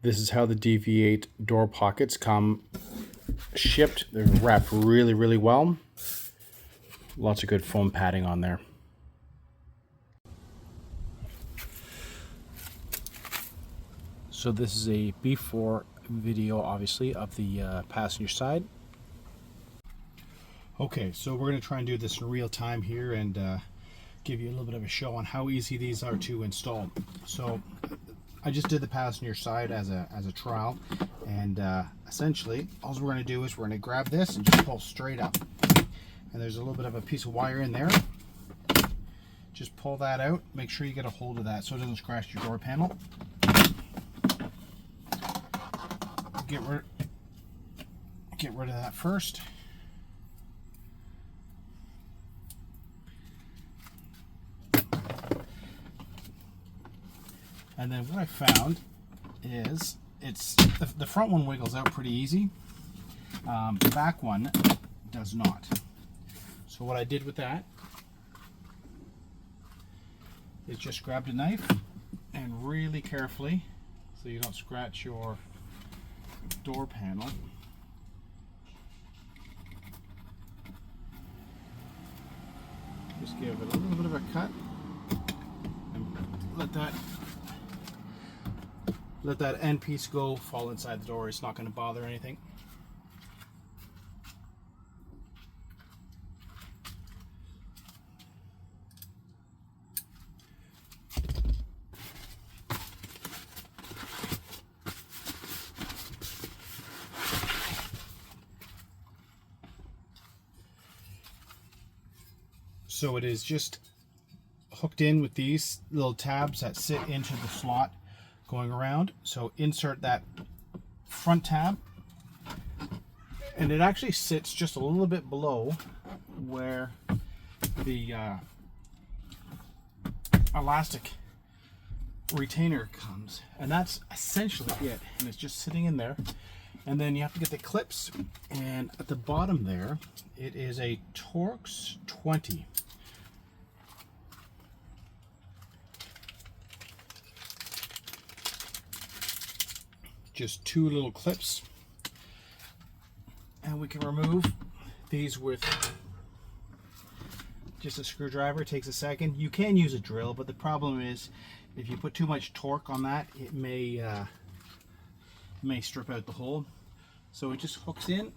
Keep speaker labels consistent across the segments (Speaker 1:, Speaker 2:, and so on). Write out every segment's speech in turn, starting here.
Speaker 1: This is how the DV8 door pockets come shipped. They're wrapped really, really well. Lots of good foam padding on there. So this is a before video, obviously, of the passenger side. Okay, so we're going to try and do this in real time here and give you a little bit of a show on how easy these are to install. So I just did the passenger side as a trial, and essentially all we're going to do is we're going to grab this and just pull straight up. And there's a little bit of a piece of wire in there. Just pull that out. Make sure you get a hold of that so it doesn't scratch your door panel. Get rid of that first. And then what I found is the front one wiggles out pretty easy. The back one does not. So what I did with that is just grabbed a knife and really carefully, so you don't scratch your door panel, just give it a little bit of a cut and let that end piece go, fall inside the door. It's not going to bother anything. So it is just hooked in with these little tabs that sit into the slot going around. So insert that front tab, and it actually sits just a little bit below where the elastic retainer comes, and that's essentially it. And it's just sitting in there. And then you have to get the clips, and at the bottom there it is a Torx 20. Just two little clips, and we can remove these with just a screwdriver. It takes a second. You can use a drill, but the problem is if you put too much torque on that, it may strip out the hole. So it just hooks in.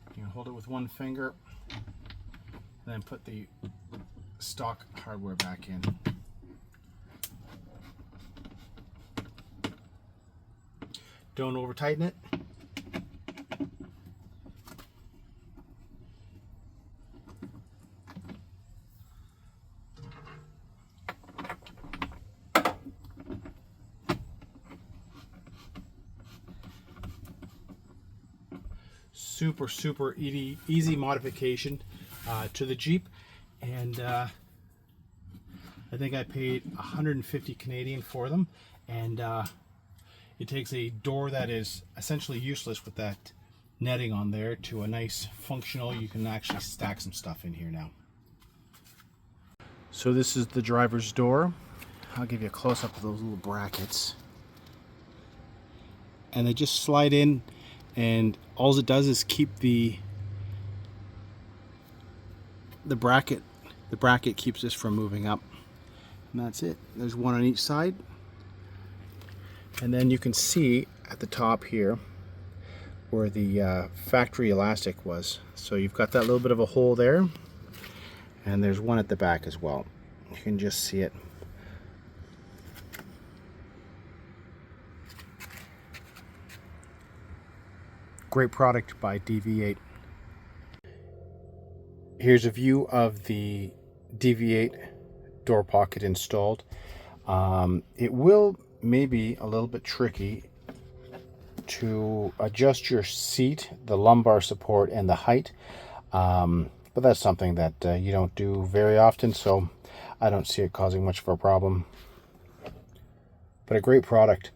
Speaker 1: You can hold it with one finger and then put the stock hardware back in. Don't over tighten it. Super easy modification to the Jeep, and I think I paid 150 Canadian for them, and it takes a door that is essentially useless with that netting on there to a nice functional. You can actually stack some stuff in here now. So this is the driver's door. I'll give you a close-up of those little brackets, and they just slide in, and all it does is keep the bracket. The bracket keeps this from moving up, and that's it. There's one on each side. And then you can see at the top here where the factory elastic was. So you've got that little bit of a hole there, and there's one at the back as well. You can just see it. Great product by DV8. Here's a view of the DV8 door pocket installed. It will maybe a little bit tricky to adjust your seat, the lumbar support, and the height, but that's something that you don't do very often, so I don't see it causing much of a problem. But a great product.